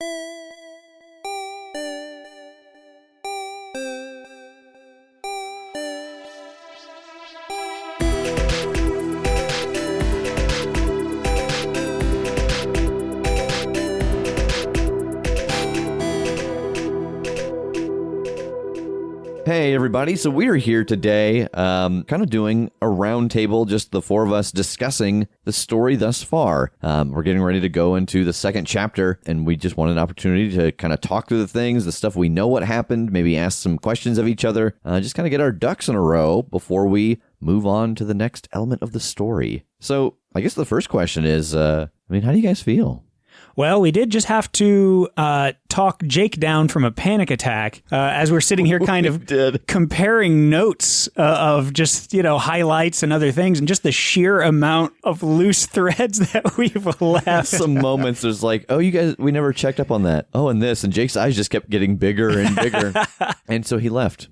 Hey, everybody. So we're here today kind of doing a round table, just the four of us discussing the story thus far. We're getting ready to go into the second chapter, and we just want an opportunity to kind of talk through the things, the stuff we know what happened, maybe ask some questions of each other, just kind of get our ducks in a row before we move on to the next element of the story. So I guess the first question is, how do you guys feel? Well, we did just have to talk Jake down from a panic attack as we're sitting here kind of comparing notes of just, highlights and other things and just the sheer amount of loose threads that we've left. Some moments there's like, oh, you guys, we never checked up on that. Oh, and this. And Jake's eyes just kept getting bigger and bigger. And so he left.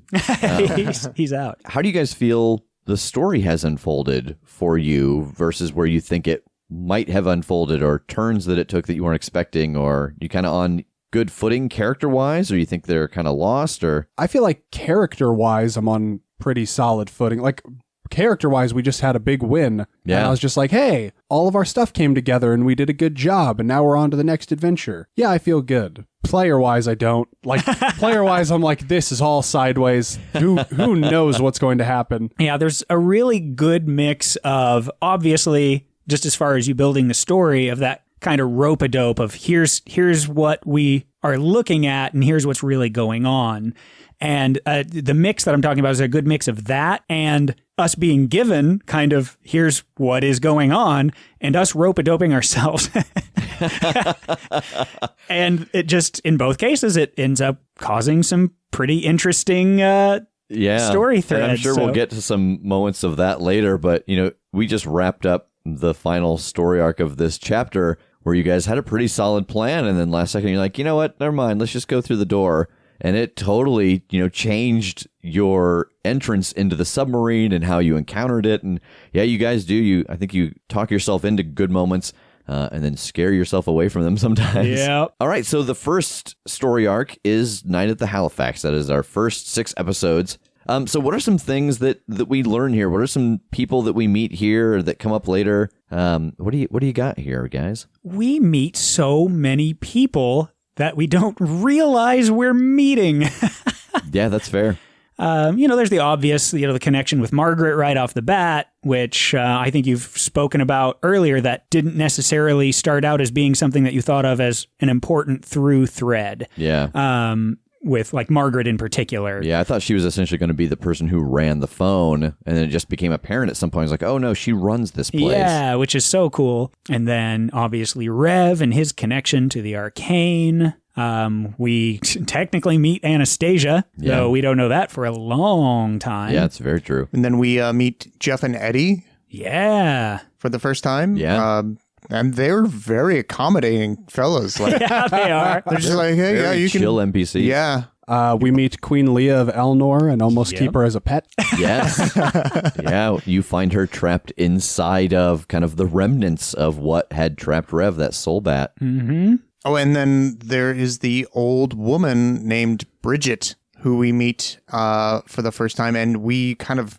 He's out. How do you guys feel the story has unfolded for you versus where you think it might have unfolded, or turns that it took that you weren't expecting, or you kind of on good footing character-wise, or you think they're kind of lost? Or I feel like character-wise, I'm on pretty solid footing. Like, character-wise, we just had a big win. Yeah. And I was just like, hey, all of our stuff came together and we did a good job, and now we're on to the next adventure. Yeah, I feel good. Player-wise, I don't. Like, player-wise, I'm like, this is all sideways. Who knows what's going to happen? Yeah, there's a really good mix of, obviously, just as far as you building the story, of that kind of rope-a-dope of here's what we are looking at and here's what's really going on. And the mix that I'm talking about is a good mix of that and us being given kind of here's what is going on and us rope-a-doping ourselves. And it just, in both cases, it ends up causing some pretty interesting story threads. And I'm sure we'll get to some moments of that later, but, we just wrapped up the final story arc of this chapter where you guys had a pretty solid plan, and then last second you're like, you know what, never mind, let's just go through the door. And it totally, changed your entrance into the submarine and how you encountered it. And yeah, you guys do. I think you talk yourself into good moments and then scare yourself away from them sometimes. Yeah. All right, so the first story arc is Night at the Halifax. That is our first 6 episodes. So what are some things that we learn here? What are some people that we meet here that come up later? What do you got here, guys? We meet so many people that we don't realize we're meeting. Yeah, that's fair. There's the obvious, the connection with Margaret right off the bat, which I think you've spoken about earlier, that didn't necessarily start out as being something that you thought of as an important through thread. Yeah. With like Margaret in particular. Yeah, I thought she was essentially going to be the person who ran the phone, and then it just became apparent at some point. It's like, oh no, she runs this place. Yeah, which is so cool. And then obviously Rev and his connection to the arcane. We technically meet Anastasia, though we don't know that for a long time. Yeah, it's very true. And then we meet Jeff and Eddie. Yeah. For the first time. Yeah. And they're very accommodating fellas. Like, yeah, they are. They're just like, hey, very you can chill NPCs. Yeah. We meet Queen Leah of Elnor and almost keep her as a pet. Yes. Yeah, you find her trapped inside of kind of the remnants of what had trapped Rev, that soul bat. Mm-hmm. Oh, and then there is the old woman named Bridget, who we meet for the first time. And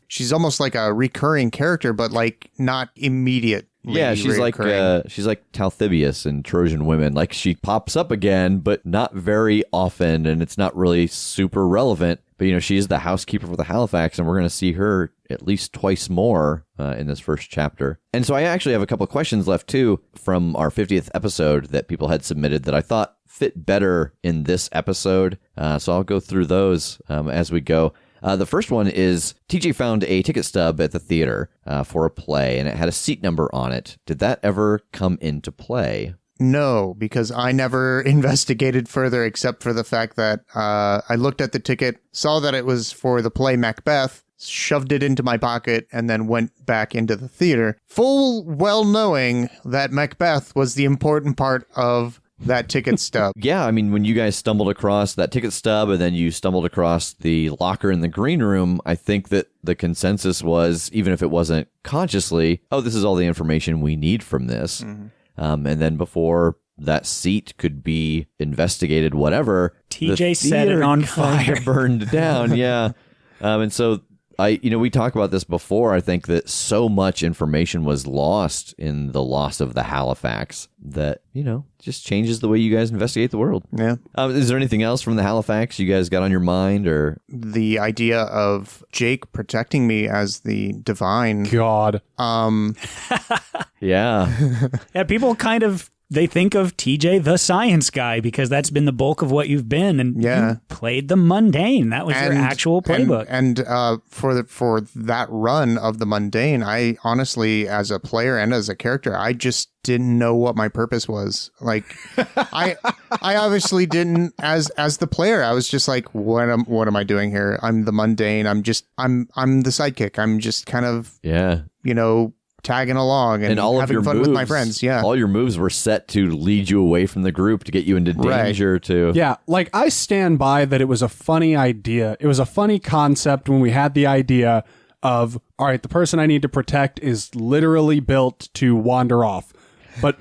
she's almost like a recurring character, but like not immediate. Yeah, she's like Talthybius in Trojan Women. Like, she pops up again, but not very often, and it's not really super relevant. But, she is the housekeeper for the Halifax, and we're going to see her at least twice more in this first chapter. And so I actually have a couple of questions left, too, from our 50th episode that people had submitted that I thought fit better in this episode. So I'll go through those as we go. The first one is TJ found a ticket stub at the theater for a play, and it had a seat number on it. Did that ever come into play? No, because I never investigated further except for the fact that I looked at the ticket, saw that it was for the play Macbeth, shoved it into my pocket, and then went back into the theater, full well knowing that Macbeth was the important part of that ticket stub. Yeah, I mean, when you guys stumbled across that ticket stub and then you stumbled across the locker in the green room, I think that the consensus was, even if it wasn't consciously, oh, this is all the information we need from this. Mm-hmm. And then before that seat could be investigated, whatever. TJ set it on fire. Burned down, yeah. And so we talked about this before. I think that so much information was lost in the loss of the Halifax that, just changes the way you guys investigate the world. Yeah. Is there anything else from the Halifax you guys got on your mind, or The idea of Jake protecting me as the divine. God. yeah, Yeah, people kind of, they think of TJ the science guy because that's been the bulk of what you've been, and you played the mundane. That was your actual playbook. And for that run of the mundane, I honestly, as a player and as a character, I just didn't know what my purpose was. Like, I obviously didn't. As the player, I was just like, what am I doing here? I'm the mundane. I'm the sidekick. I'm just kind of tagging along and all having of your fun moves, with my friends. Yeah. all your moves were set to lead you away from the group, to get you into danger. To Yeah, like I stand by that it was a funny idea. It was a funny concept when we had the idea of, all right, the person I need to protect is literally built to wander off. But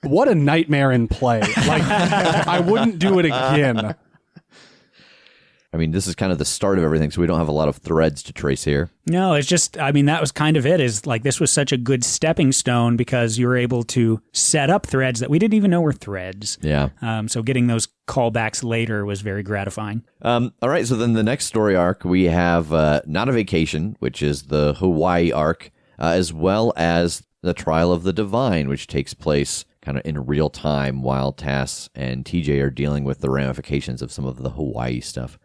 what a nightmare in play. Like, I wouldn't do it again. I mean, this is kind of the start of everything, so we don't have a lot of threads to trace here. No, it's just, I mean, that was kind of it, is like this was such a good stepping stone because you were able to set up threads that we didn't even know were threads. Yeah. So getting those callbacks later was very gratifying. All right, so then the next story arc, we have Not a Vacation, which is the Hawaii arc, as well as The Trial of the Divine, which takes place kind of in real time while Tass and TJ are dealing with the ramifications of some of the Hawaii stuff.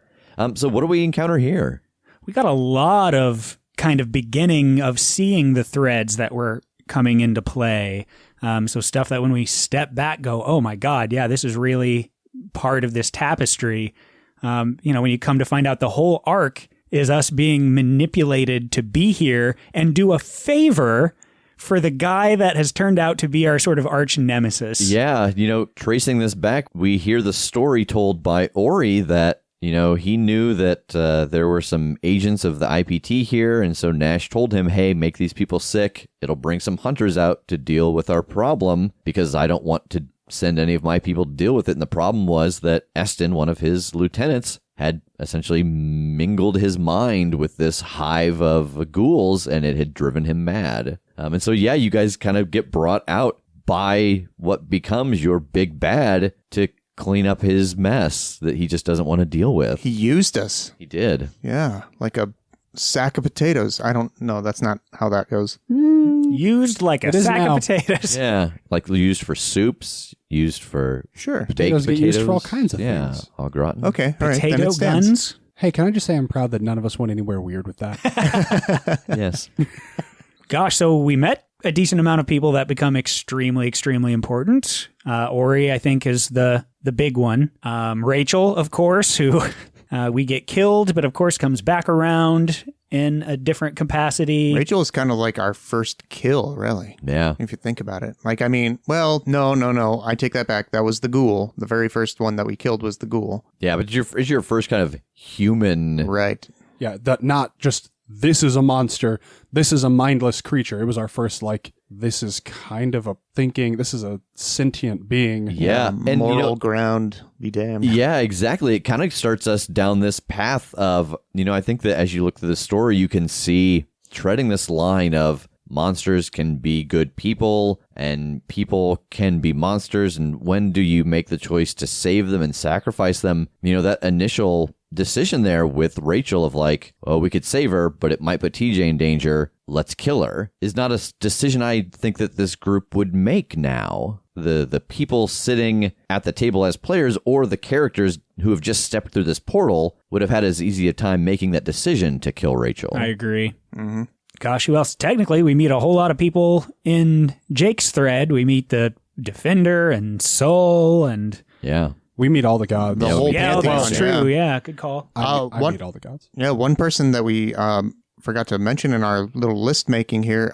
So what do we encounter here? We got a lot of kind of beginning of seeing the threads that were coming into play. So stuff that when we step back go, oh my God, yeah, this is really part of this tapestry. When you come to find out the whole arc is us being manipulated to be here and do a favor for the guy that has turned out to be our sort of arch nemesis. Yeah, tracing this back, we hear the story told by Ori that he knew that there were some agents of the IPT here, and so Nash told him, hey, make these people sick. It'll bring some hunters out to deal with our problem, because I don't want to send any of my people to deal with it. And the problem was that Eston, one of his lieutenants, had essentially mingled his mind with this hive of ghouls, and it had driven him mad. And so, yeah, you guys kind of get brought out by what becomes your big bad to clean up his mess that he just doesn't want to deal with. He used us. He did. Yeah, like a sack of potatoes. I don't know. That's not how that goes. Used like a sack of potatoes. Yeah, like used for soups, used for Sure. Potatoes get used for all kinds of yeah, things. au gratin. Okay. All right. Then Potato it stands. guns. Hey, can I just say I'm proud that none of us went anywhere weird with that? Yes. Gosh, so we met a decent amount of people that become extremely, extremely important. Ori, I think, is the big one. Rachel, of course, who we get killed, but of course comes back around in a different capacity. Rachel is kind of like our first kill, really. Yeah. If you think about it. Like, I mean, well, no. I take that back. That was the ghoul. The very first one that we killed was the ghoul. Yeah, but it's your first kind of human. Right. Yeah, that not just, this is a monster, this is a mindless creature. It was our first, like, this is kind of a thinking, this is a sentient being. Yeah. And moral ground, be damned. Yeah, exactly. It kind of starts us down this path of, I think that as you look through the story, you can see treading this line of monsters can be good people and people can be monsters. And when do you make the choice to save them and sacrifice them? That initial decision there with Rachel of like, oh, we could save her, but it might put TJ in danger. Let's kill her is not a decision I think that this group would make now. The people sitting at the table as players or the characters who have just stepped through this portal would have had as easy a time making that decision to kill Rachel. I agree. Mm-hmm. Gosh, who else? Technically, we meet a whole lot of people in Jake's thread. We meet the Defender and Soul and... Yeah. We meet all the gods. The whole Yeah, pantheon, that's true. Yeah, good call. I meet all the gods. Yeah, one person that we forgot to mention in our little list making here,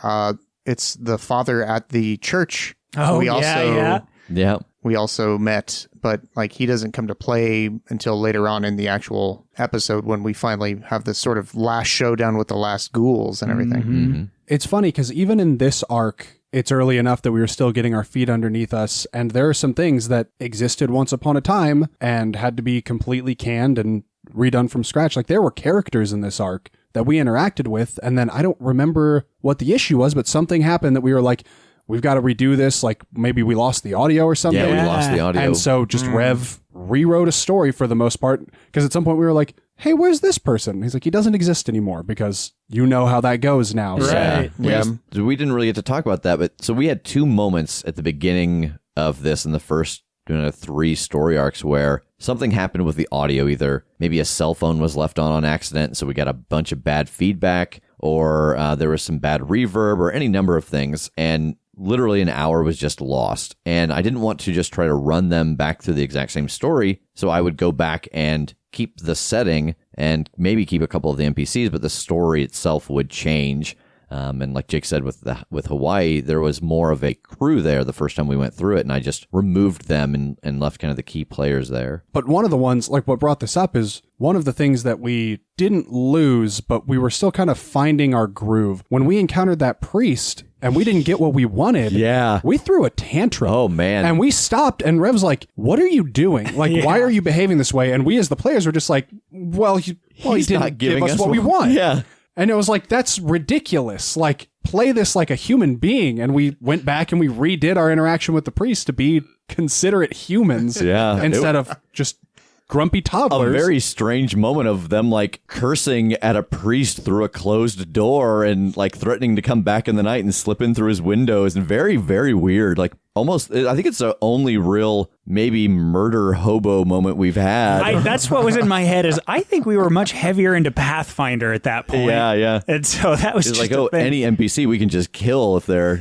it's the father at the church. Oh, Yeah. We also met, but like he doesn't come to play until later on in the actual episode when we finally have this sort of last showdown with the last ghouls and everything. Mm-hmm. It's funny because even in this arc, it's early enough that we were still getting our feet underneath us. And there are some things that existed once upon a time and had to be completely canned and redone from scratch. Like there were characters in this arc that we interacted with. And then I don't remember what the issue was, but something happened that we were like, we've got to redo this. Like maybe we lost the audio or something. Yeah, we lost the audio. And so just Rev rewrote a story for the most part. Because at some point we were like, hey, where's this person? He's like, he doesn't exist anymore because you know how that goes now. So- Right. Yeah. We didn't really get to talk about that, but so we had 2 moments at the beginning of this in the first 3 story arcs where something happened with the audio. Either maybe a cell phone was left on accident, so we got a bunch of bad feedback, or there was some bad reverb, or any number of things, and literally an hour was just lost. And I didn't want to just try to run them back through the exact same story, so I would go back and keep the setting and maybe keep a couple of the NPCs, but the story itself would change. And like Jake said, with Hawaii, there was more of a crew there the first time we went through it, and I just removed them and left kind of the key players there. But one of the ones, like what brought this up is one of the things that we didn't lose, but we were still kind of finding our groove. When we encountered that priest and we didn't get what we wanted, Yeah. we threw a tantrum. Oh, man. And we stopped, and Rev's like, what are you doing? Like, why are you behaving this way? And we as the players were just like, well, he He's didn't not give giving us what we want. Yeah. And it was like, that's ridiculous. Like, play this like a human being. And we went back and we redid our interaction with the priest to be considerate humans Yeah. instead of just grumpy A toddlers. very strange moment of them like cursing at a priest through a closed door and like threatening to come back in the night and slip in through his windows, and very, very weird. Like almost, I think it's the only real maybe murder hobo moment we've had. That's what was in my head. Is I think we were much heavier into Pathfinder at that point. Yeah. And so that was It's just like, oh, a thing. any NPC we can just kill if they're...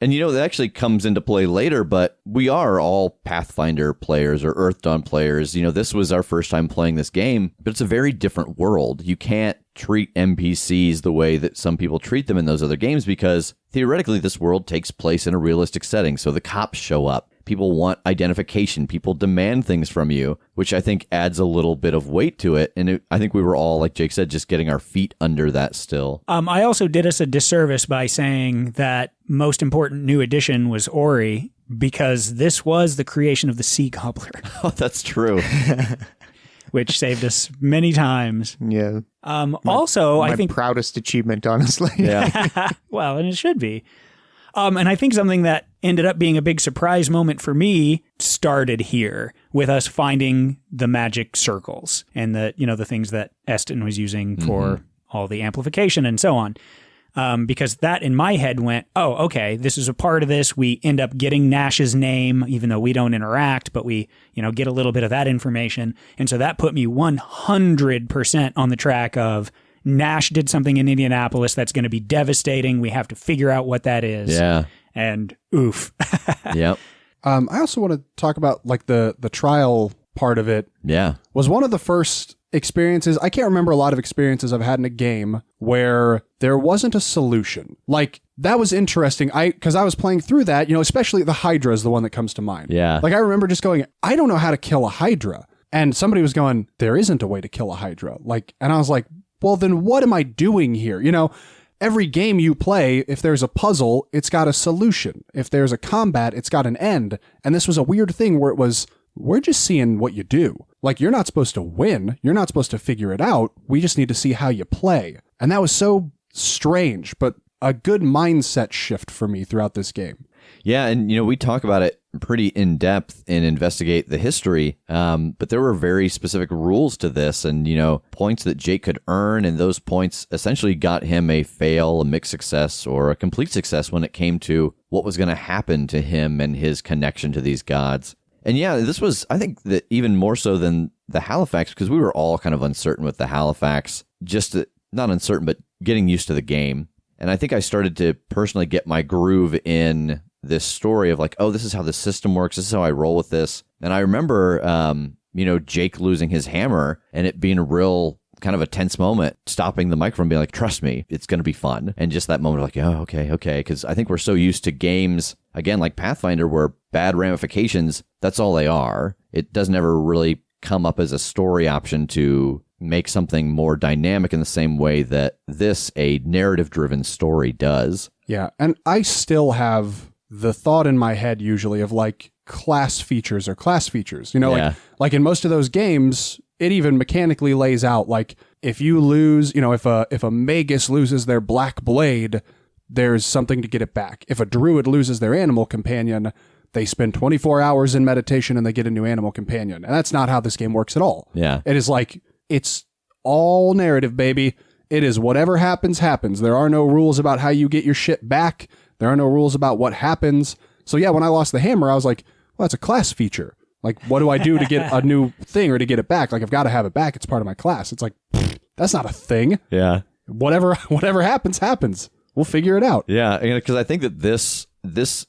And that actually comes into play later, but we are all Pathfinder players or Earth Dawn players. This was our first time playing this game, but it's a very different world. You can't treat NPCs the way that some people treat them in those other games because theoretically this world takes place in a realistic setting. So the cops show up. People want identification. People demand things from you, which I think adds a little bit of weight to it. And I think we were all, like Jake said, just getting our feet under that still. I also did us a disservice by saying that most important new addition was Ori, because this was the creation of the Sea Gobbler, Oh, that's true. which saved us many times. Yeah. Also, My I think, proudest achievement, honestly. Yeah. well, and it should be. And I think something that ended up being a big surprise moment for me started here with us finding the magic circles and the things that Eston was using for all the amplification and so on. Because that in my head went, oh, okay, this is a part of this. We end up getting Nash's name, even though we don't interact, but we, get a little bit of that information. And so that put me 100% on the track of Nash did something in Indianapolis that's going to be devastating. We have to figure out what that is. Yeah. And oof. Yep. I also want to talk about like the trial part of it. Yeah. Was one of the first experiences. I can't remember a lot of experiences I've had in a game where there wasn't a solution. Like that was interesting. Because I was playing through that, especially the Hydra is the one that comes to mind. Yeah. Like I remember just going, I don't know how to kill a Hydra. And somebody was going, there isn't a way to kill a Hydra. And I was like, well, then what am I doing here? Every game you play, if there's a puzzle, it's got a solution. If there's a combat, it's got an end. And this was a weird thing where it was, we're just seeing what you do. Like, you're not supposed to win. You're not supposed to figure it out. We just need to see how you play. And that was so strange, but a good mindset shift for me throughout this game. Yeah, and we talk about it pretty in depth and investigate the history, but there were very specific rules to this, and points that Jake could earn, and those points essentially got him a fail, a mixed success, or a complete success when it came to what was going to happen to him and his connection to these gods. And yeah, this was, I think, that even more so than the Halifax, because we were all kind of uncertain with the Halifax, not uncertain, but getting used to the game. And I think I started to personally get my groove in this story of like, oh, this is how the system works. This is how I roll with this. And I remember, Jake losing his hammer and it being a real kind of a tense moment, stopping the microphone, being like, trust me, it's going to be fun. And just that moment of like, oh, okay. Because I think we're so used to games, again, like Pathfinder, where bad ramifications, that's all they are. It doesn't ever really come up as a story option to make something more dynamic in the same way that a narrative-driven story does. Yeah, and I still have the thought in my head usually of like class features or class features. You know, like in most of those games, it even mechanically lays out like if you lose, you know, if a magus loses their black blade, there's something to get it back. If a druid loses their animal companion, they spend 24 hours in meditation and they get a new animal companion. And that's not how this game works at all. Yeah. It is like, it's all narrative, baby. It is whatever happens, happens. There are no rules about how you get your shit back. There are no rules about what happens. So yeah, when I lost the hammer, I was like, well, that's a class feature. Like, what do I do to get a new thing or to get it back? Like, I've got to have it back. It's part of my class. It's like, that's not a thing. Yeah. Whatever happens, happens. We'll figure it out. Yeah, because I think that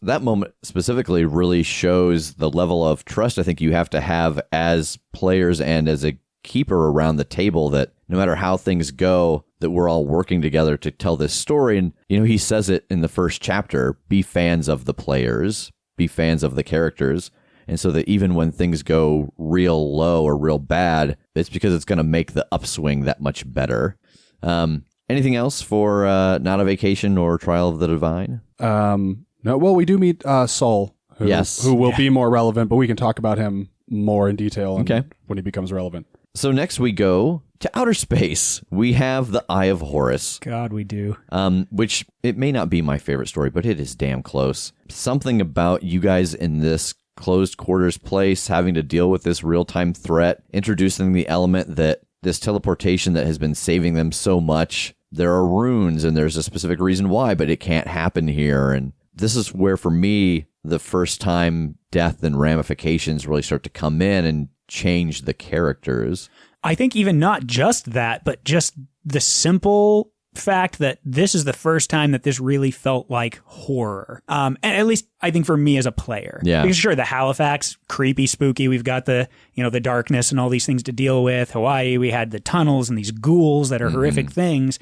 that moment specifically really shows the level of trust I think you have to have as players and as a keeper around the table, that no matter how things go, that we're all working together to tell this story. And, you know, he says it in the first chapter, be fans of the players, be fans of the characters. And so that even when things go real low or real bad, it's because it's going to make the upswing that much better. Anything else for Not a Vacation or Trial of the Divine? No, well, we do meet Saul, who will be more relevant, but we can talk about him more in detail when he becomes relevant. So next we go to outer space. We have the Eye of Horus. God, we do. Which it may not be my favorite story, but it is damn close. Something about you guys in this closed quarters place having to deal with this real-time threat, introducing the element that this teleportation that has been saving them so much, there are runes and there's a specific reason why, but it can't happen here. And this is where, for me, the first time death and ramifications really start to come in and change the characters. I think even not just that, but just the simple fact that this is the first time that this really felt like horror. And at least I think for me as a player. Yeah. Because sure, the Halifax, creepy, spooky. We've got the darkness and all these things to deal with. Hawaii, we had the tunnels and these ghouls that are horrific things.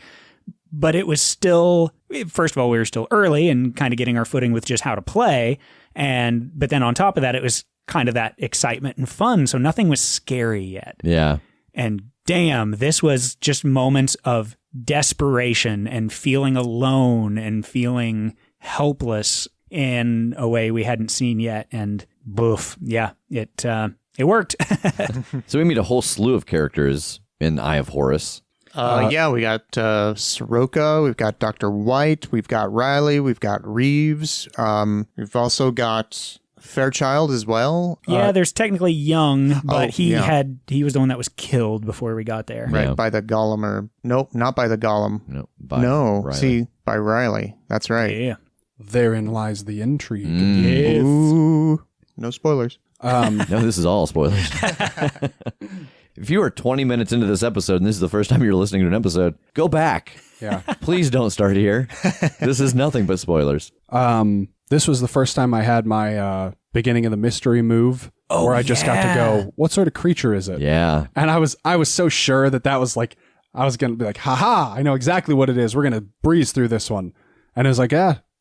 But it was still, first of all, we were still early and kind of getting our footing with just how to play. But then on top of that, it was kind of that excitement and fun. So nothing was scary yet. Yeah. And damn, this was just moments of desperation and feeling alone and feeling helpless in a way we hadn't seen yet. And boof, yeah, it worked. So we meet a whole slew of characters in Eye of Horus. Yeah, we got Soroka, we've got Dr. White, we've got Riley, we've got Reeves, we've also got Fairchild as well. Yeah, there's technically Young, but he was the one that was killed before we got there. Right, Yeah. by the Golem, or nope, not by the Golem. Riley. See, by Riley. That's right. Yeah. Therein lies the intrigue. Yes. Ooh, no spoilers. No, this is all spoilers. If you are 20 minutes into this episode and this is the first time you're listening to an episode, go back. Yeah. Please don't start here. This is nothing but spoilers. This was the first time I had my beginning of the mystery move, where I just got to go, what sort of creature is it? Yeah. And I was so sure that was like, I was going to be like, haha, I know exactly what it is. We're going to breeze through this one. And it was like,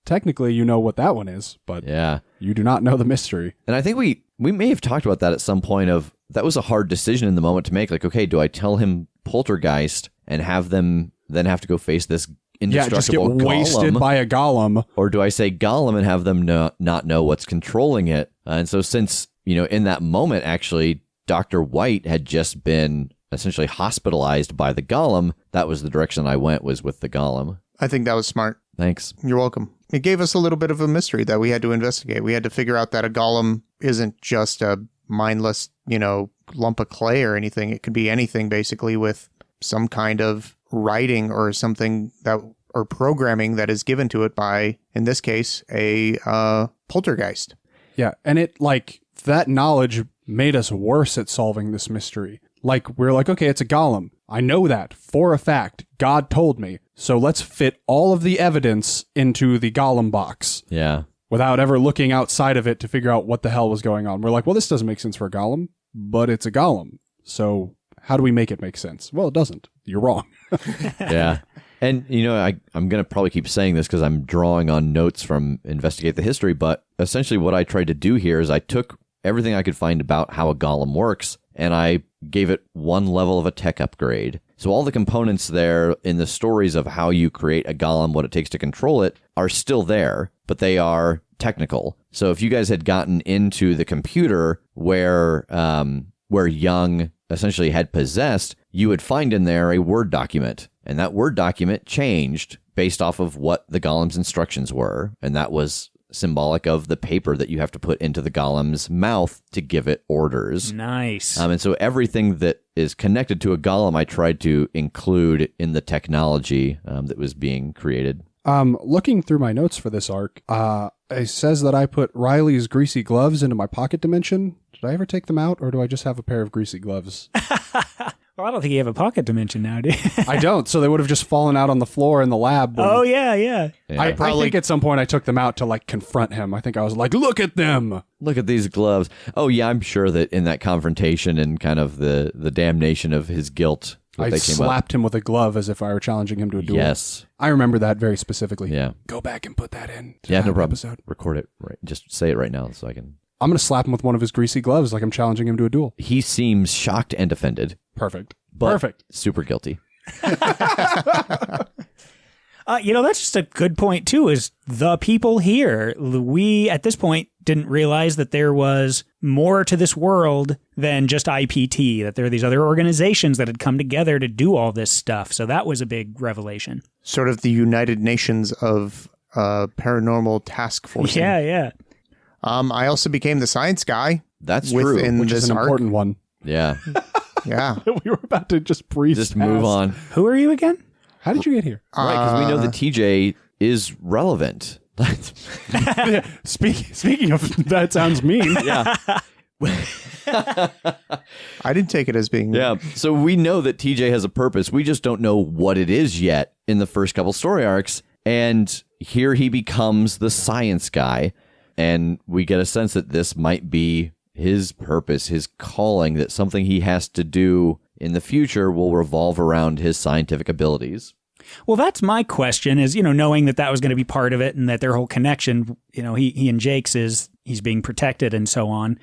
technically you know what that one is, but Yeah. you do not know the mystery. And I think we may have talked about that at some point of, that was a hard decision in the moment to make. Like, okay, do I tell him Poltergeist and have them then have to go face this indestructible just get wasted golem? by a golem. Or do I say golem and have them not know what's controlling it? And so since, in that moment, actually, Dr. White had just been essentially hospitalized by the golem, that was the direction I went, was with the golem. I think that was smart. Thanks. You're welcome. It gave us a little bit of a mystery that we had to investigate. We had to figure out that a golem isn't just a mindless, lump of clay or anything. It could be anything, basically, with some kind of writing or something or programming that is given to it by, in this case, a poltergeist. Yeah, and that knowledge made us worse at solving this mystery. We're like, okay, it's a golem. I know that for a fact. God told me. So let's fit all of the evidence into the golem box. Yeah. Without ever looking outside of it to figure out what the hell was going on. We're like, well, this doesn't make sense for a golem, but it's a golem. So how do we make it make sense? Well, it doesn't. You're wrong. Yeah. And, I'm going to probably keep saying this because I'm drawing on notes from Investigate the History, but essentially what I tried to do here is I took everything I could find about how a golem works and I gave it one level of a tech upgrade. So all the components there in the stories of how you create a golem, what it takes to control it, are still there, but they are technical. So if you guys had gotten into the computer where Young essentially had possessed, you would find in there a Word document. And that Word document changed based off of what the golem's instructions were. And that was symbolic of the paper that you have to put into the golem's mouth to give it orders. Nice. And so everything that is connected to a golem, I tried to include in the technology that was being created. Looking through my notes for this arc, it says that I put Riley's greasy gloves into my pocket dimension. Did I ever take them out, or do I just have a pair of greasy gloves? Well, I don't think you have a pocket dimension now, do you? I don't, so they would have just fallen out on the floor in the lab. Oh, yeah. I think at some point I took them out to like confront him. I think I was like, look at them. Look at these gloves. Oh, yeah, I'm sure that in that confrontation and kind of the damnation of his guilt, I slapped him with a glove as if I were challenging him to a duel. Yes. I remember that very specifically. Yeah. Go back and put that in. Yeah, no problem. Episode. Record it. Right. Just say it right now so I can. I'm going to slap him with one of his greasy gloves like I'm challenging him to a duel. He seems shocked and offended. Perfect. But Perfect. Super guilty. That's just a good point, too, is the people here. We, at this point, didn't realize that there was more to this world than just IPT, that there are these other organizations that had come together to do all this stuff. So that was a big revelation. Sort of the United Nations of paranormal task force. Yeah. I also became the science guy. That's true. Which is an important one. Yeah. Yeah. We were about to just breeze Just past. move on. Who are you again? How did you get here? Right, because we know that TJ is relevant. Speaking of, that sounds mean. Yeah. I didn't take it as being... Yeah. So we know that TJ has a purpose. We just don't know what it is yet in the first couple story arcs. And here he becomes the science guy. And we get a sense that this might be his purpose, his calling, that something he has to do in the future will revolve around his scientific abilities. Well, that's my question is, knowing that was going to be part of it and that their whole connection, he and Jake's is he's being protected and so on.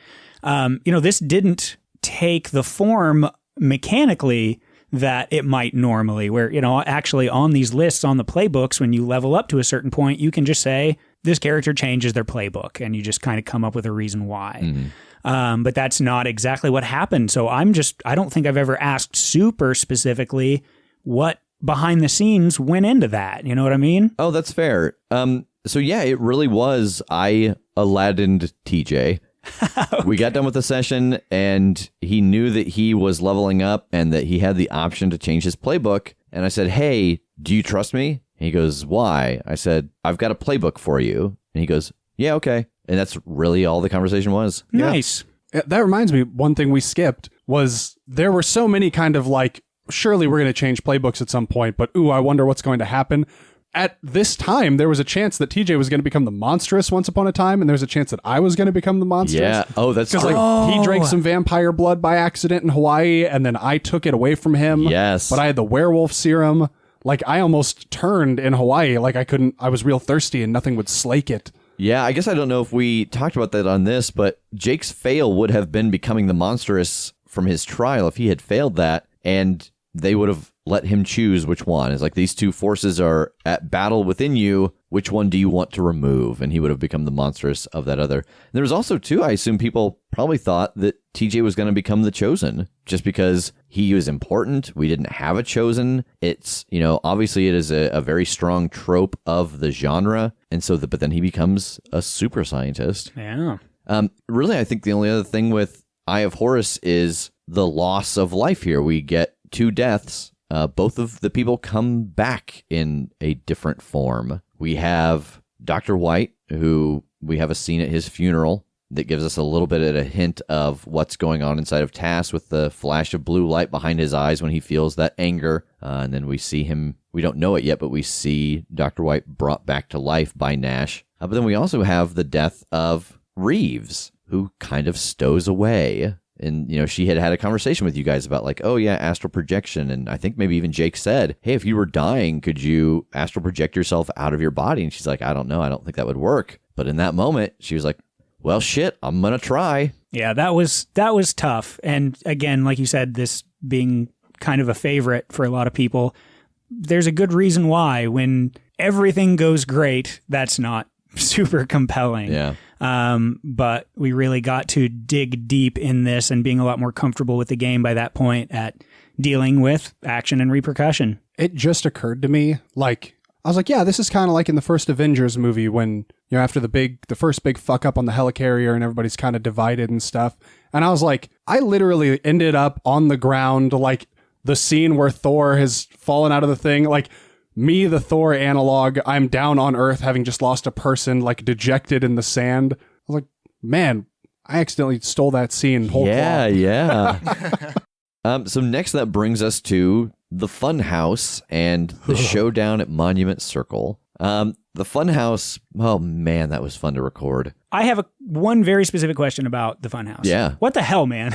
This didn't take the form mechanically that it might normally, where, actually on these lists on the playbooks, when you level up to a certain point, you can just say this character changes their playbook and you just kind of come up with a reason why. Mm-hmm. But that's not exactly what happened. So I don't think I've ever asked super specifically what behind the scenes went into that. You know what I mean? Oh, that's fair. So yeah, it really was. I Aladdin'd TJ. Okay. We got done with the session and he knew that he was leveling up and that he had the option to change his playbook. And I said, hey, do you trust me? And he goes, why? I said, I've got a playbook for you. And he goes, yeah, okay. And that's really all the conversation was. Nice. Yeah. That reminds me, one thing we skipped was there were so many kind of like, surely we're going to change playbooks at some point, but I wonder what's going to happen. At this time, there was a chance that TJ was going to become the monstrous once upon a time, and there's a chance that I was going to become the monstrous. Yeah. Oh, that's true. Because he drank some vampire blood by accident in Hawaii, and then I took it away from him. Yes. But I had the werewolf serum. Like, I almost turned in Hawaii. Like, I was real thirsty, and nothing would slake it. Yeah, I guess I don't know if we talked about that on this, but Jake's fail would have been becoming the monstrous from his trial if he had failed that, and they would have let him choose which one. It's like these two forces are at battle within you. Which one do you want to remove? And he would have become the monstrous of that other. And there was also, too, I assume people probably thought that TJ was going to become the chosen just because he was important. We didn't have a chosen. It's, obviously it is a very strong trope of the genre. And so, but then he becomes a super scientist. Yeah. Really, I think the only other thing with Eye of Horus is the loss of life here. We get 2 deaths. Both of the people come back in a different form. We have Dr. White, who we have a scene at his funeral that gives us a little bit of a hint of what's going on inside of Tass with the flash of blue light behind his eyes when he feels that anger. And then we see him, we don't know it yet, but we see Dr. White brought back to life by Nash. But then we also have the death of Reeves, who kind of stows away. And, she had a conversation with you guys about like, oh, yeah, astral projection. And I think maybe even Jake said, hey, if you were dying, could you astral project yourself out of your body? And she's like, I don't know. I don't think that would work. But in that moment, she was like, well, shit, I'm going to try. Yeah, that was tough. And again, like you said, this being kind of a favorite for a lot of people. There's a good reason why. When everything goes great, that's not super compelling. Yeah. But we really got to dig deep in this and being a lot more comfortable with the game by that point at dealing with action and repercussion. It just occurred to me, like, I was like, yeah, this is kind of like in the first Avengers movie when, you know, after the first big fuck up on the helicarrier and everybody's kind of divided and stuff. And I was like, I literally ended up on the ground, like the scene where Thor has fallen out of the thing, like me, the Thor analog, I'm down on Earth having just lost a person, like dejected in the sand. I was like, man, I accidentally stole that scene whole Yeah, cloth. yeah. So next that brings us to the Fun House and the showdown at Monument Circle. The Fun House, oh man, that was fun to record. I have one very specific question about the Funhouse. Yeah. What the hell, man?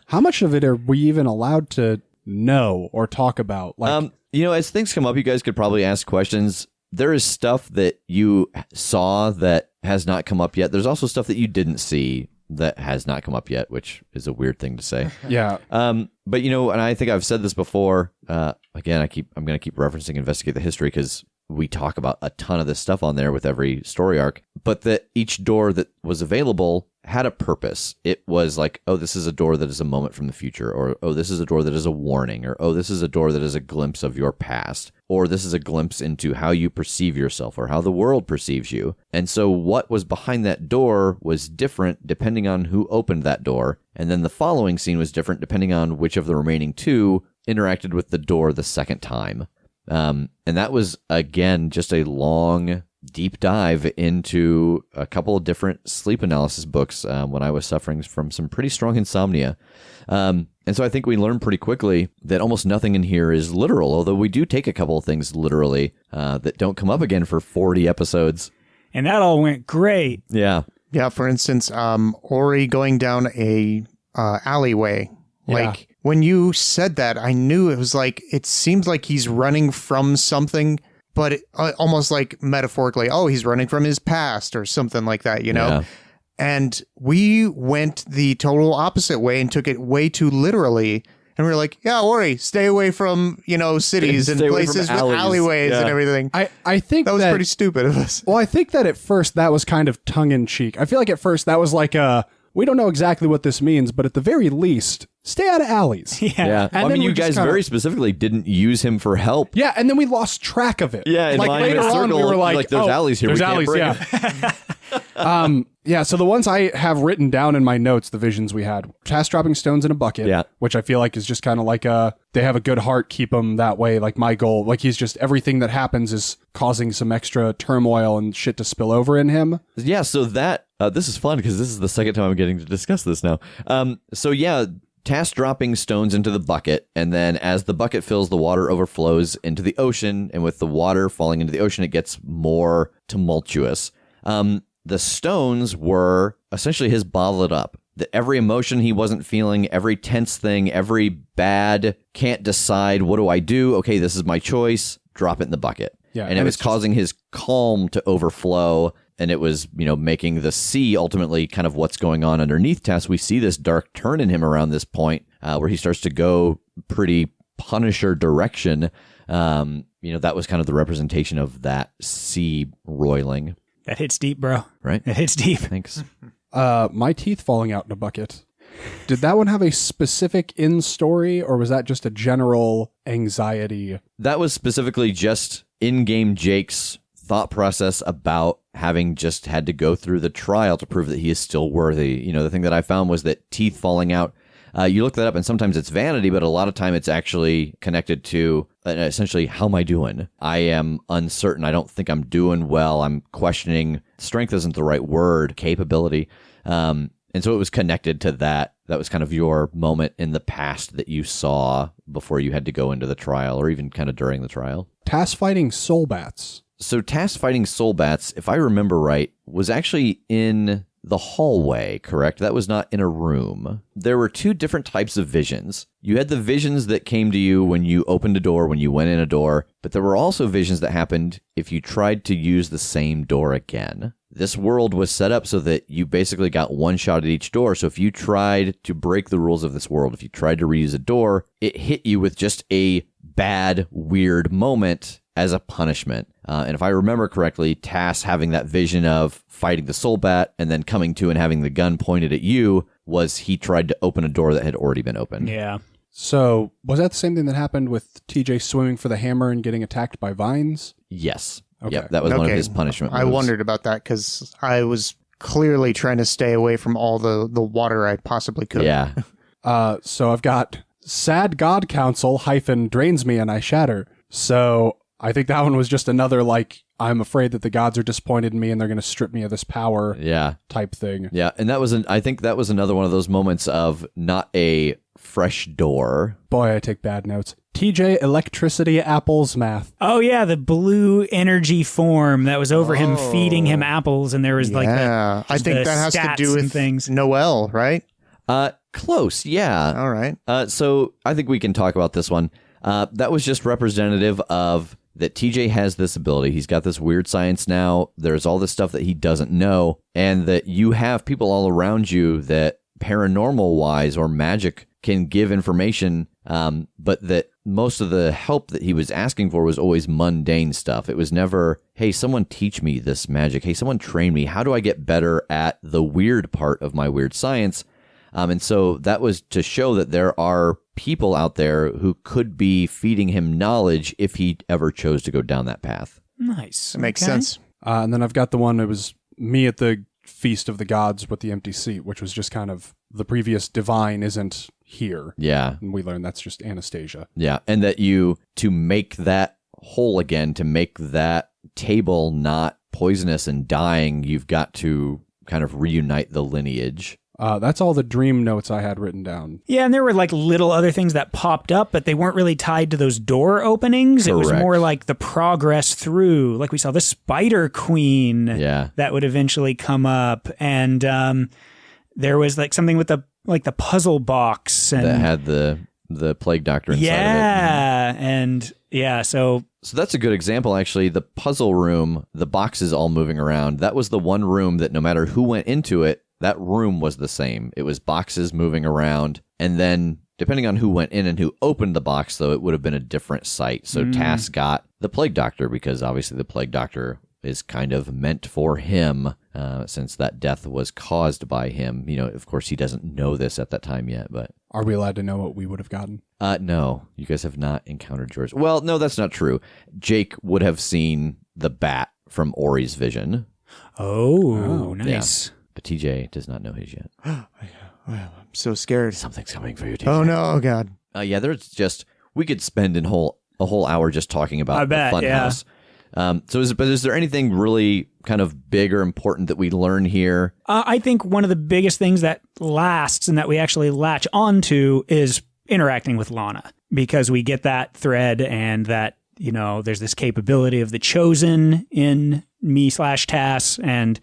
How much of it are we even allowed to know or talk about? Like, You know, as things come up, you guys could probably ask questions. There is stuff that you saw that has not come up yet. There's also stuff that you didn't see that has not come up yet, which is a weird thing to say. yeah. But you know, and I think I've said this before. Again, I'm going to keep referencing Investigate the History because we talk about a ton of this stuff on there with every story arc. But that each door that was available had a purpose. It was like, oh, this is a door that is a moment from the future, or oh, this is a door that is a warning, or oh, this is a door that is a glimpse of your past, or this is a glimpse into how you perceive yourself or how the world perceives you. And so what was behind that door was different depending on who opened that door. And then the following scene was different depending on which of the remaining two interacted with the door the second time. And that was, again, just a long, deep dive into a couple of different sleep analysis books when I was suffering from some pretty strong insomnia. And so I think we learned pretty quickly that almost nothing in here is literal, although we do take a couple of things literally that don't come up again for 40 episodes. And that all went great. Yeah. Yeah, for instance, Ori going down a alleyway. Like, when you said that, I knew it was like, it seems like he's running from something, but almost like metaphorically, oh, he's running from his past or something like that, you know? Yeah. And we went the total opposite way and took it way too literally. And we were like, yeah, Ori, stay away from, you know, cities and Stay away places from with alleys. alleyways Yeah. and everything. I think That was pretty stupid of us. Well, I think that at first that was kind of tongue-in-cheek. I feel like at first that was like we don't know exactly what this means, but at the very least, stay out of alleys. Yeah. Yeah. And Well, I then mean, we you just guys kinda- very specifically didn't use him for help. Yeah, and then we lost track of it. Yeah, in like Monument later on, we Circle, were like, there's oh, alleys here. There's We can't alleys, break yeah. Yeah, so the ones I have written down in my notes, the visions we had, Task dropping stones in a bucket, Yeah. which I feel like is just kind of like they have a good heart, keep them that way. Like my goal, like he's just, everything that happens is causing some extra turmoil and shit to spill over in him. Yeah, so that this is fun because this is the second time I'm getting to discuss this now. So yeah, Task dropping stones into the bucket, and then as the bucket fills, the water overflows into the ocean, and with the water falling into the ocean, it gets more tumultuous. The stones were essentially his bottle it up. That every emotion he wasn't feeling, every tense thing, every bad, can't decide, what do I do? Okay, this is my choice. Drop it in the bucket. Yeah, and it and was it's just- causing his calm to overflow. And it was, you know, making the sea ultimately kind of what's going on underneath Task. We see this dark turn in him around this point where he starts to go pretty Punisher direction. You know, that was kind of the representation of that sea roiling. That hits deep, bro. Right. That hits deep. Thanks. My teeth falling out in a bucket. Did that one have a specific in story, or was that just a general anxiety? That was specifically just in-game Jake's thought process about having just had to go through the trial to prove that he is still worthy. You know, the thing that I found was that teeth falling out, you look that up and sometimes it's vanity, but a lot of time it's actually connected to essentially, how am I doing? I am uncertain. I don't think I'm doing well. I'm questioning. Strength isn't the right word. Capability. And so it was connected to that. That was kind of your moment in the past that you saw before you had to go into the trial, or even kind of during the trial. Task fighting soul bats. So Task fighting soul bats, if I remember right, was actually in the hallway, correct? That was not in a room. There were two different types of visions. You had the visions that came to you when you opened a door, when you went in a door, but there were also visions that happened if you tried to use the same door again. this world was set up so that you basically got one shot at each door. So if you tried to break the rules of this world, if you tried to reuse a door, it hit you with just a bad, weird moment as a punishment. And if I remember correctly, Tass having that vision of fighting the soul bat and then coming to and having the gun pointed at you was he tried to open a door that had already been opened. Yeah. So was that the same thing that happened with TJ swimming for the hammer and getting attacked by vines? Yes. Okay. Yep, that was one of his punishment moves. I wondered about that because I was clearly trying to stay away from all the water I possibly could. Yeah. So I've got sad God counsel - drains me and I shatter. So I think that one was just another, like, I'm afraid that the gods are disappointed in me and they're going to strip me of this power type thing. Yeah. And that was, I think that was another one of those moments of not a fresh door. Boy, I take bad notes. TJ electricity apples math. Oh, yeah, the blue energy form that was over him feeding him apples, and there was like I think that has to do with things. Noel, right? Close, yeah. All right. So I think we can talk about this one. That was just representative of that TJ has this ability. He's got this weird science now. There's all this stuff that he doesn't know, and that you have people all around you that paranormal-wise or magic can give information, but that most of the help that he was asking for was always mundane stuff. It was never, hey, someone teach me this magic. Hey, someone train me. How do I get better at the weird part of my weird science? And so that was to show that there are people out there who could be feeding him knowledge if he ever chose to go down that path. Nice. That makes sense. And then I've got the one, it was me at the Feast of the Gods with the empty seat, which was just kind of the previous divine isn't here. Yeah. And we learned that's just Anastasia. Yeah. And that you, to make that whole again, to make that table not poisonous and dying, you've got to kind of reunite the lineage. That's all the dream notes I had written down. Yeah, and there were like little other things that popped up, but they weren't really tied to those door openings. Correct. It was more like the progress through. Like we saw the Spider Queen that would eventually come up, and there was like something with the puzzle box and that had the plague doctor inside of it. Yeah, and yeah, so that's a good example, actually. The puzzle room, the boxes all moving around, that was the one room that no matter who went into it, that room was the same. It was boxes moving around. And then, depending on who went in and who opened the box, though, it would have been a different site. So Tass got the Plague Doctor, because obviously the Plague Doctor is kind of meant for him, since that death was caused by him. You know, of course, he doesn't know this at that time yet, but... Are we allowed to know what we would have gotten? No. You guys have not encountered yours. Well, no, that's not true. Jake would have seen the bat from Ori's vision. Oh, nice. Yeah. But TJ does not know his yet. I'm so scared. Something's coming for you, TJ. Oh, no. Oh, God. Yeah, there's just... We could spend a whole hour just talking about the Funhouse. So is there anything really kind of big or important that we learn here? I think one of the biggest things that lasts and that we actually latch onto is interacting with Lana, because we get that thread and that, you know, there's this capability of the Chosen in me/Tass, and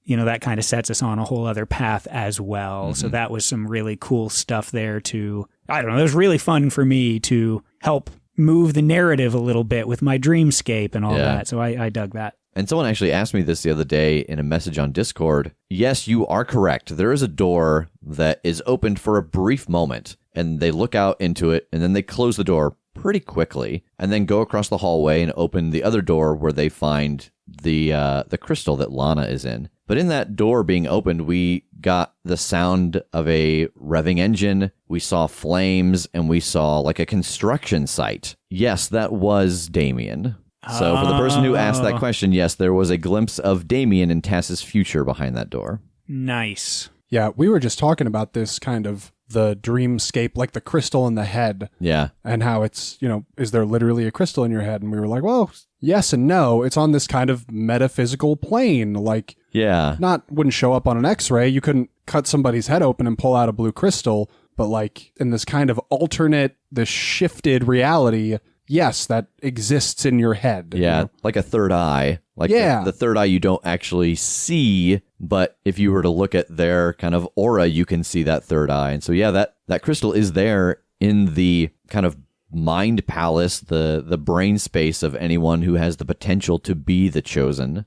you know, that kind of sets us on a whole other path as well. Mm-hmm. So that was some really cool stuff there to, I don't know, it was really fun for me to help move the narrative a little bit with my dreamscape and all that. So I dug that. And someone actually asked me this the other day in a message on Discord. Yes, you are correct. There is a door that is opened for a brief moment, and they look out into it, and then they close the door pretty quickly, and then go across the hallway and open the other door where they find the crystal that Lana is in. But in that door being opened, we got the sound of a revving engine, we saw flames, and we saw like a construction site. Yes, that was Damien. So for the person who asked that question, yes, there was a glimpse of Damien and Tass's future behind that door. Nice. Yeah, we were just talking about this kind of the dreamscape, like the crystal in the head. Yeah. And how it's, you know, is there literally a crystal in your head? And we were like, well, yes and no. It's on this kind of metaphysical plane. Like, wouldn't show up on an X-ray. You couldn't cut somebody's head open and pull out a blue crystal. But like in this kind of alternate, this shifted reality, yes, that exists in your head. Yeah, you know? like a third eye. Like the third eye you don't actually see, but if you were to look at their kind of aura, you can see that third eye. And so, yeah, that crystal is there in the kind of mind palace, the brain space of anyone who has the potential to be the Chosen.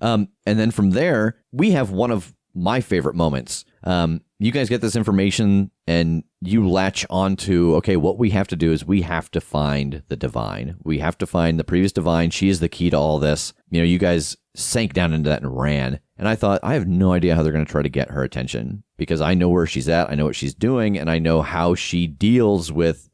And then from there, we have one of my favorite moments. You guys get this information and you latch onto, okay, what we have to do is we have to find the divine. We have to find the previous divine. She is the key to all this. You guys sank down into that and ran. And I thought, I have no idea how they're going to try to get her attention because I know where she's at. I know what she's doing, and I know how she deals with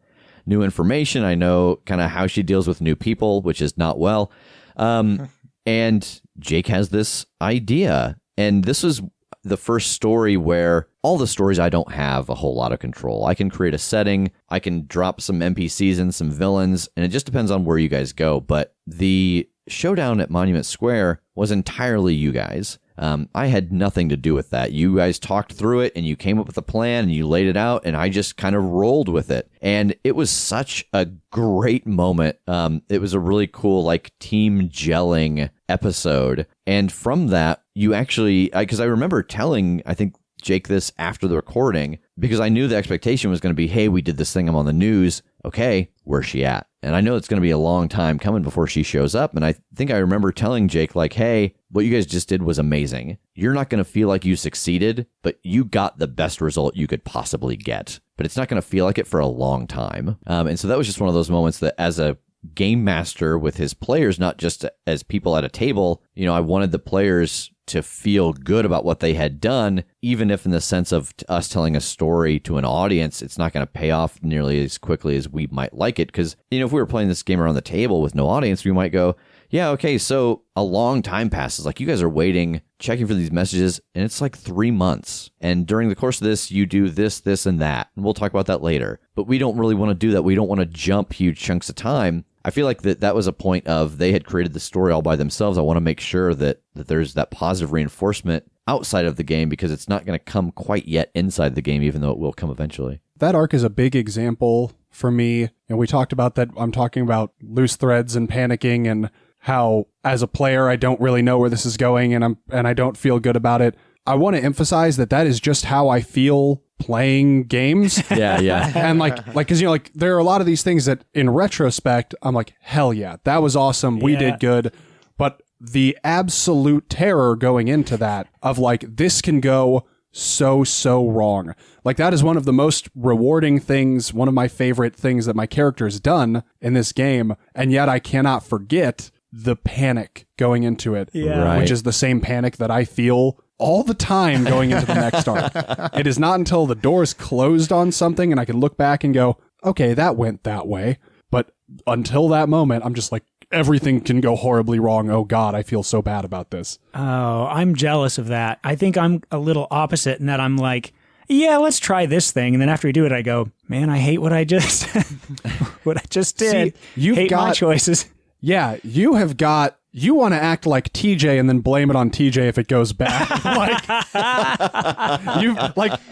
new information. I know kind of how she deals with new people, which is not well. And Jake has this idea. And this was the first story where all the stories I don't have a whole lot of control. I can create a setting, I can drop some NPCs and some villains, and it just depends on where you guys go. But the showdown at Monument Square was entirely you guys. I had nothing to do with that. You guys talked through it and you came up with a plan and you laid it out and I just kind of rolled with it. And it was such a great moment. It was a really cool, like, team gelling episode. And from that, you actually, because I remember telling, I think, Jake this after the recording, because I knew the expectation was going to be, hey, we did this thing, I'm on the news. Okay, where's she at? And I know it's going to be a long time coming before she shows up. And I think I remember telling Jake, like, hey, what you guys just did was amazing. You're not going to feel like you succeeded, but you got the best result you could possibly get. But it's not going to feel like it for a long time. And so that was just one of those moments that as a game master with his players, not just as people at a table, I wanted the players to feel good about what they had done, even if in the sense of us telling a story to an audience, it's not going to pay off nearly as quickly as we might like it. Because, if we were playing this game around the table with no audience, we might go, yeah, okay, so a long time passes. Like, you guys are waiting, checking for these messages, and it's like 3 months. And during the course of this, you do this, this, and that. And we'll talk about that later. But we don't really want to do that. We don't want to jump huge chunks of time. I feel like that was a point of they had created the story all by themselves. I want to make sure that there's that positive reinforcement outside of the game because it's not going to come quite yet inside the game, even though it will come eventually. That arc is a big example for me. And we talked about that. I'm talking about loose threads and panicking and how as a player, I don't really know where this is going and I don't feel good about it. I want to emphasize that is just how I feel playing games. Yeah. And because there are a lot of these things that in retrospect I'm like, hell yeah, that was awesome, we did good. But the absolute terror going into that of like, this can go so wrong. Like, that is one of the most rewarding things, one of my favorite things that my character's done in this game, and yet I cannot forget the panic going into it, Right. which is the same panic that I feel all the time going into the next arc. It is not until the doors closed on something and I can look back and go, okay, that went that way. But until that moment, I'm just like, everything can go horribly wrong. Oh God, I feel so bad about this. Oh, I'm jealous of that. I think I'm a little opposite in that I'm like, yeah, let's try this thing. And then after we do it, I go, man, I hate what I just did. See, you've hate my choices. Yeah, you want to act like TJ and then blame it on TJ if it goes bad.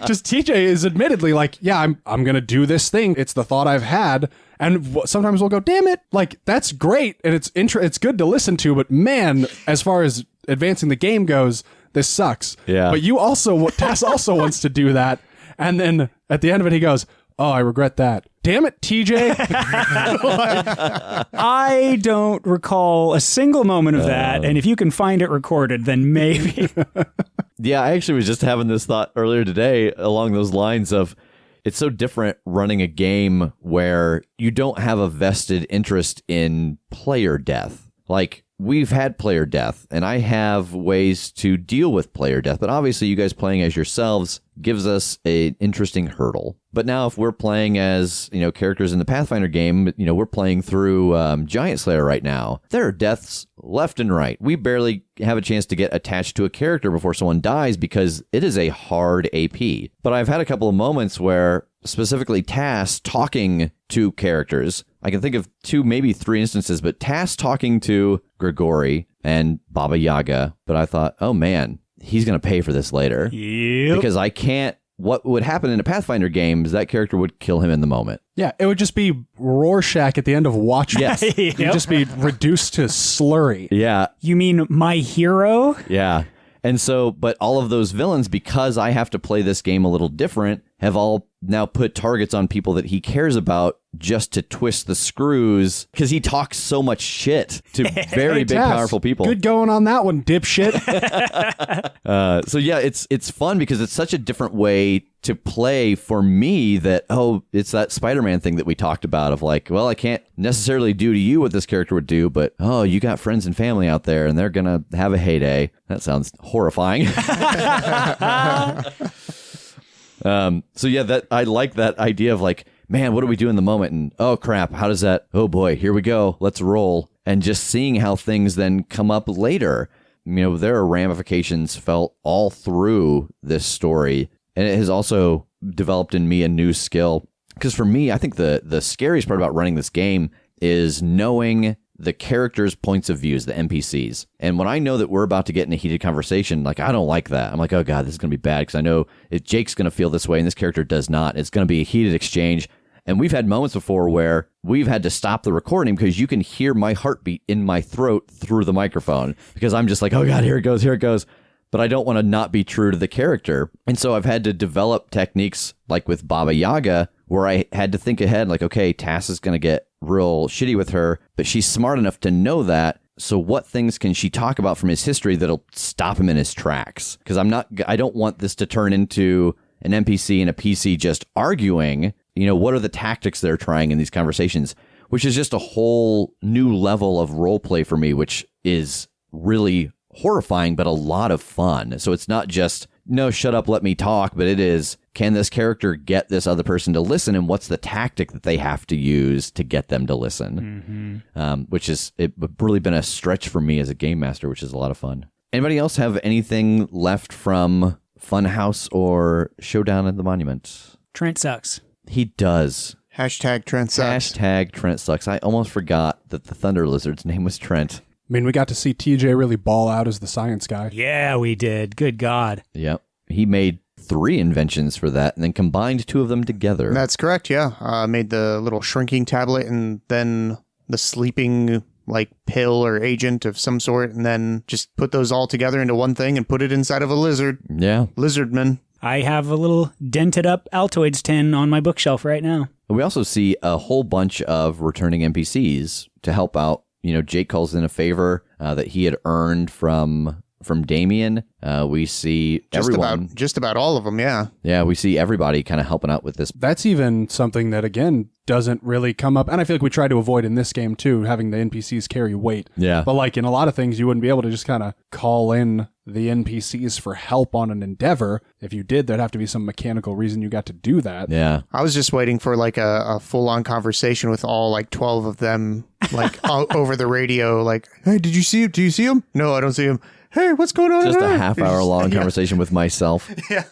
Just TJ is admittedly like, yeah, I'm going to do this thing. It's the thought I've had. And sometimes we'll go, damn it. Like, that's great. And it's good to listen to. But man, as far as advancing the game goes, this sucks. Yeah. But Tass also wants to do that. And then at the end of it, he goes, oh, I regret that. Damn it, TJ. I don't recall a single moment of that. And if you can find it recorded, then maybe. Yeah, I actually was just having this thought earlier today along those lines of it's so different running a game where you don't have a vested interest in player death. Like, we've had player death, and I have ways to deal with player death, but obviously you guys playing as yourselves gives us an interesting hurdle. But now if we're playing as, characters in the Pathfinder game, we're playing through Giant Slayer right now. There are deaths left and right. We barely have a chance to get attached to a character before someone dies because it is a hard AP. But I've had a couple of moments where specifically Tass talking to characters, I can think of 2, maybe 3 instances, but Tass talking to Grigori and Baba Yaga. But I thought, oh man, he's going to pay for this later. Yep. Because I can't, what would happen in a Pathfinder game is that character would kill him in the moment. Yeah, it would just be Rorschach at the end of Watchmen. Yes. You'd just be reduced to slurry. Yeah. You mean my hero? Yeah. And so, but all of those villains, because I have to play this game a little different, have all now put targets on people that he cares about just to twist the screws because he talks so much shit to very big, Tass, powerful people. Good going on that one, dipshit. So yeah, it's fun because it's such a different way to play for me that, it's that Spider-Man thing that we talked about of like, well, I can't necessarily do to you what this character would do, but, you got friends and family out there and they're going to have a heyday. That sounds horrifying. So yeah, that I like that idea of like, man, what do we do in the moment? And oh crap, how does that? Oh boy, here we go. Let's roll. And just seeing how things then come up later. There are ramifications felt all through this story, and it has also developed in me a new skill. Because for me, I think the scariest part about running this game is knowing the characters' points of views, the NPCs. And when I know that we're about to get in a heated conversation, like, I don't like that. I'm like, oh God, this is going to be bad because I know if Jake's going to feel this way and this character does not, it's going to be a heated exchange. And we've had moments before where we've had to stop the recording because you can hear my heartbeat in my throat through the microphone because I'm just like, oh God, here it goes. But I don't want to not be true to the character. And so I've had to develop techniques like with Baba Yaga where I had to think ahead, like, okay, Tass is going to get real shitty with her, but she's smart enough to know that. So what things can she talk about from his history that'll stop him in his tracks? Because I don't want this to turn into an NPC and a PC just arguing. What are the tactics they're trying in these conversations? Which is just a whole new level of role play for me, which is really horrifying, but a lot of fun. So it's not just, no, shut up, let me talk, but it is, can this character get this other person to listen, and what's the tactic that they have to use to get them to listen? Which is, it really been a stretch for me as a game master, which is a lot of fun. Anybody else have anything left from Funhouse or Showdown at the Monument? Trent sucks. He does. Hashtag Trent sucks. Hashtag Trent sucks. I almost forgot that the Thunder Lizard's name was Trent. I mean, we got to see TJ really ball out as the science guy. Yeah, we did. Good God. Yep. He made 3 inventions for that and then combined 2 of them together. That's correct, yeah. Made the little shrinking tablet and then the sleeping pill or agent of some sort, and then just put those all together into one thing and put it inside of a lizard. Yeah. Lizardman. I have a little dented up Altoids tin on my bookshelf right now. We also see a whole bunch of returning NPCs to help out. Jake calls in a favor that he had earned from Damien. We see everyone. Just about all of them, yeah. Yeah, we see everybody kind of helping out with this. That's even something that, again, doesn't really come up. And I feel like we try to avoid in this game, too, having the NPCs carry weight. Yeah. But in a lot of things, you wouldn't be able to just kind of call in the NPCs for help on an endeavor. If you did, there'd have to be some mechanical reason you got to do that. Yeah. I was just waiting for a full-on conversation with all 12 of them over the radio, hey, did you see him? Do you see him? No, I don't see him. Hey, what's going on? Just a half-hour-long conversation with myself. Yeah.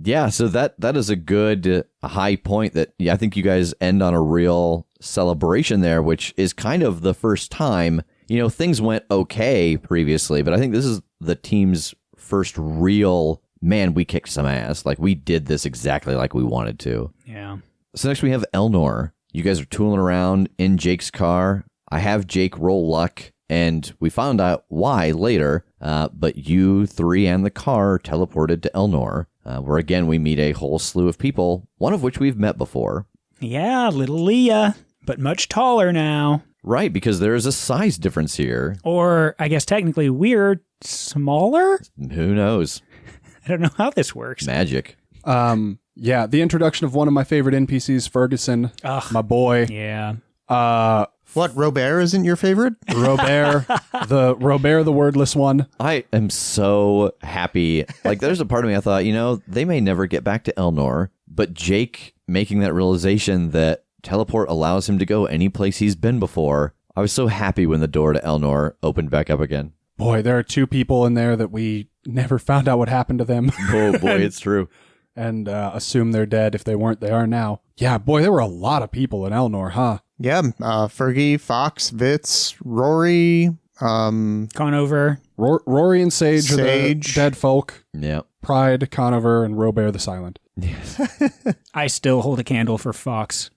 Yeah, so that is a good high point that I think you guys end on a real celebration there, which is kind of the first time, things went okay previously, but I think this is the team's first real, man, we kicked some ass. We did this exactly like we wanted to. Yeah. So next we have Elnor. You guys are tooling around in Jake's car. I have Jake roll luck, and we found out why later, but you 3 and the car teleported to Elnor, where again we meet a whole slew of people, one of which we've met before. Yeah, little Leah, but much taller now. Right, because there is a size difference here. Or, I guess technically we're smaller? Who knows? I don't know how this works. Magic. Yeah, the introduction of one of my favorite NPCs, Ferguson, my boy. Yeah. What, Robert isn't your favorite? Robert, the wordless one. I am so happy. There's a part of me I thought, they may never get back to Elnor, but Jake making that realization that teleport allows him to go any place he's been before. I was so happy when the door to Elnor opened back up again. Boy, there are 2 people in there that we never found out what happened to them. Oh boy, it's true. And assume they're dead. If they weren't, they are now. Yeah, boy, there were a lot of people in Elnor, huh? Yeah, Fergie, Fox, Vitz, Rory, Conover. Rory and Sage are the dead folk. Yeah. Pride, Conover, and Robert the Silent. I still hold a candle for Fox.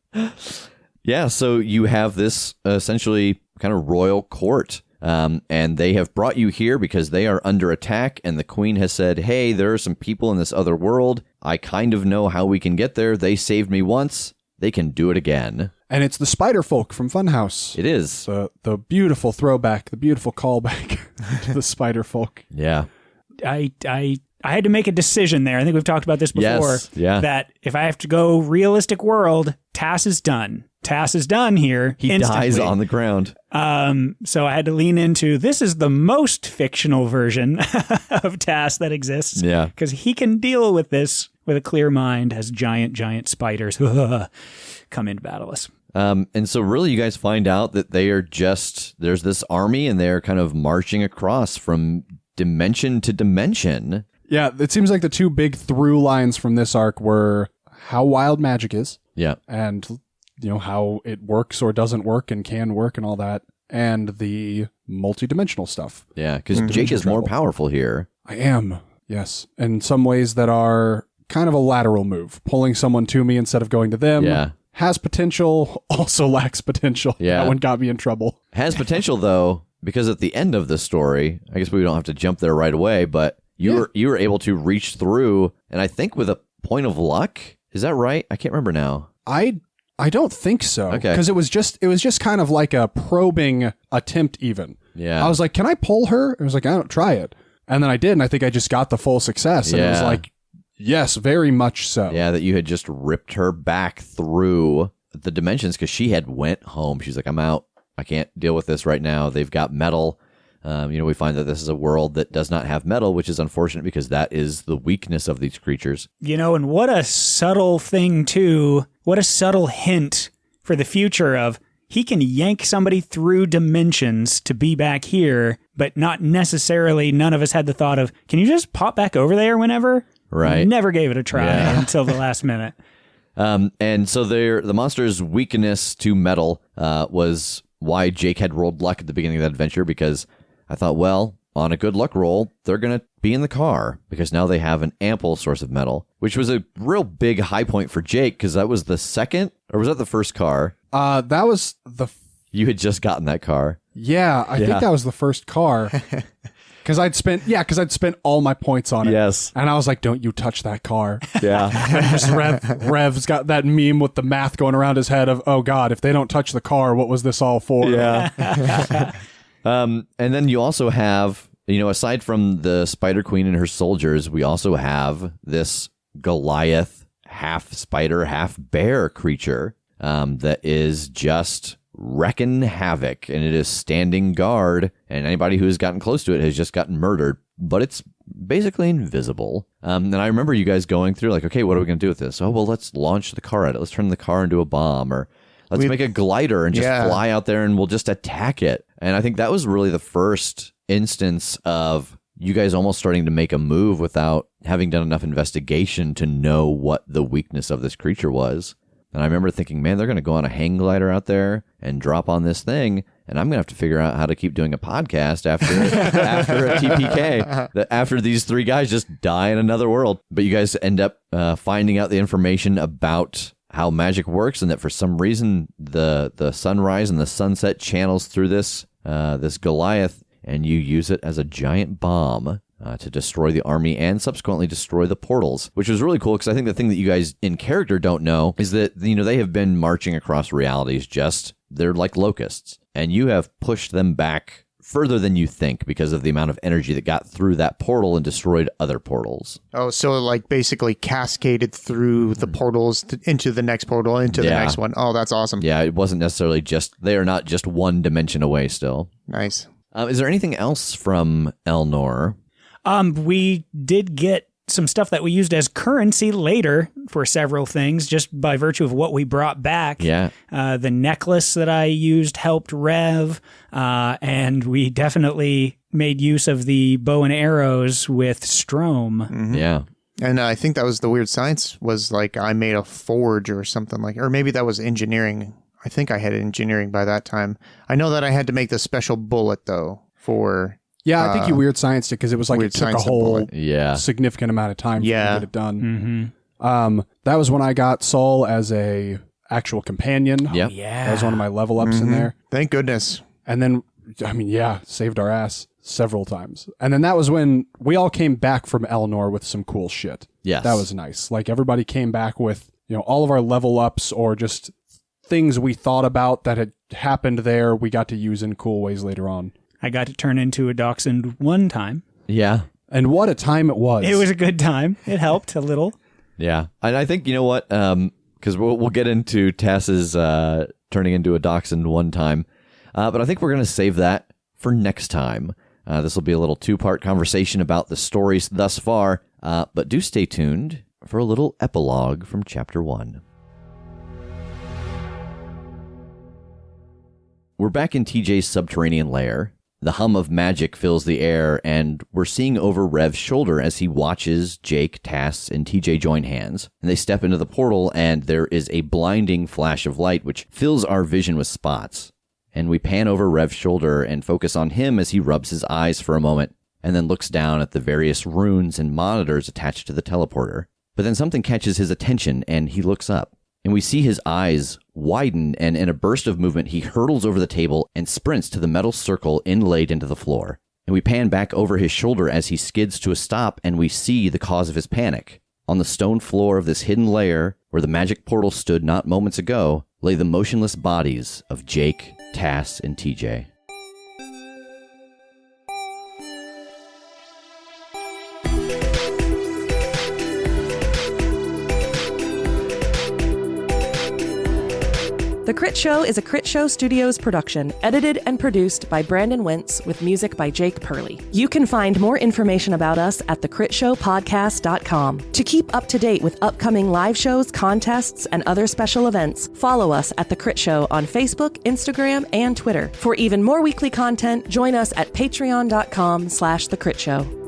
Yeah, so you have this essentially kind of royal court, and they have brought you here because they are under attack, and the queen has said, hey, there are some people in this other world. I kind of know how we can get there. They saved me once. They can do it again. And it's the spider folk from Funhouse. It is. The beautiful throwback, the beautiful callback to the spider folk. Yeah. I had to make a decision there. I think we've talked about this before. Yes, yeah. That if I have to go realistic world, Tass is done. Tass is done here. He instantly. dies on the ground. So I had to lean into this is the most fictional version of Tass that exists. Yeah. Because he can deal with this with a clear mind as giant spiders come into battle us. And so really you guys find out that they are there's this army and they're kind of marching across from dimension to dimension. Yeah, it seems like the two big through lines from this arc were how wild magic is. Yeah. And, how it works or doesn't work and can work and all that. And the multidimensional stuff. Yeah, because Jake is more powerful here. I am, yes. In some ways that are kind of a lateral move. Pulling someone to me instead of going to them. Yeah. Has potential, also lacks potential. Yeah. That one got me in trouble. Has potential, though, because at the end of the story, I guess we don't have to jump there right away, but you were able to reach through, and I think with a point of luck. Is that right? I can't remember now. I don't think so. Okay. Because it was just kind of like a probing attempt even. Yeah. I was like, can I pull her? I was like, I don't try it. And then I did, and I think I just got the full success. And it was like, yes, very much so. Yeah, that you had just ripped her back through the dimensions because she had went home. She's like, I'm out. I can't deal with this right now. They've got metal. We find that this is a world that does not have metal, which is unfortunate because that is the weakness of these creatures. And what a subtle thing, too. What a subtle hint for the future of he can yank somebody through dimensions to be back here, but not necessarily none of us had the thought of, can you just pop back over there whenever? Right. Never gave it a try until the last minute. And so the monster's weakness to metal was why Jake had rolled luck at the beginning of that adventure, because I thought, well, on a good luck roll, they're going to be in the car because now they have an ample source of metal, which was a real big high point for Jake because that was the second, or was that the first car? That was You had just gotten that car. Yeah, I think that was the first car. Because I'd spent all my points on it. Yes. And I was like, don't you touch that car. Yeah. And just Rev's got that meme with the math going around his head of, oh God, if they don't touch the car, what was this all for? Yeah. And then you also have, aside from the Spider Queen and her soldiers, we also have this Goliath, half spider, half bear creature that is just wrecking havoc, and it is standing guard, and anybody who has gotten close to it has just gotten murdered, but it's basically invisible. And I remember you guys going through like, okay, what are we going to do with this? Oh, well, let's launch the car at it. Let's turn the car into a bomb, or let's make a glider and just fly out there and we'll just attack it. And I think that was really the first instance of you guys almost starting to make a move without having done enough investigation to know what the weakness of this creature was. And I remember thinking, man, they're going to go on a hang glider out there and drop on this thing, and I'm going to have to figure out how to keep doing a podcast after a TPK, after these three guys just die in another world. But you guys end up finding out the information about how magic works, and that for some reason the sunrise and the sunset channels through this Goliath, and you use it as a giant bomb to destroy the army and subsequently destroy the portals, which was really cool because I think the thing that you guys in character don't know is that, they have been marching across realities, they're like locusts, and you have pushed them back further than you think because of the amount of energy that got through that portal and destroyed other portals. Oh, so like basically cascaded through the portals into the next portal, into the next one. Oh, that's awesome. Yeah, it wasn't necessarily they are not just one dimension away still. Nice. Is there anything else from Elnor? We did get some stuff that we used as currency later for several things, just by virtue of what we brought back. Yeah. The necklace that I used helped Rev, and we definitely made use of the bow and arrows with Strom. Mm-hmm. Yeah. And I think that was the weird science, was like I made a forge or something or maybe that was engineering. I think I had engineering by that time. I know that I had to make the special bullet though for... Yeah, I think you weird scienced it because it was like it took a whole significant amount of time for you to get it done. Mm-hmm. That was when I got Sol as a actual companion. Yep. Yeah. That was one of my level ups in there. Thank goodness. And then, saved our ass several times. And then that was when we all came back from Elnor with some cool shit. Yes. That was nice. Like everybody came back with, all of our level ups or just things we thought about that had happened there, we got to use in cool ways later on. I got to turn into a dachshund one time. Yeah. And what a time it was. It was a good time. It helped a little. Yeah. And I think, you know what? Because we'll get into Tass's turning into a dachshund one time. But I think we're going to save that for next time. This will be a little 2-part conversation about the stories thus far. But do stay tuned for a little epilogue from Chapter 1. We're back in TJ's subterranean lair. The hum of magic fills the air, and we're seeing over Rev's shoulder as he watches Jake, Tass, and TJ join hands. And they step into the portal, and there is a blinding flash of light which fills our vision with spots. And we pan over Rev's shoulder and focus on him as he rubs his eyes for a moment, and then looks down at the various runes and monitors attached to the teleporter. But then something catches his attention, and he looks up. And we see his eyes widen, and in a burst of movement, he hurtles over the table and sprints to the metal circle inlaid into the floor. And we pan back over his shoulder as he skids to a stop, and we see the cause of his panic. On the stone floor of this hidden lair, where the magic portal stood not moments ago, lay the motionless bodies of Jake, Tass, and TJ. The Crit Show is a Crit Show Studios production, edited and produced by Brandon Wentz with music by Jake Purley. You can find more information about us at thecritshowpodcast.com. To keep up to date with upcoming live shows, contests, and other special events, follow us at The Crit Show on Facebook, Instagram, and Twitter. For even more weekly content, join us at patreon.com/thecritShow.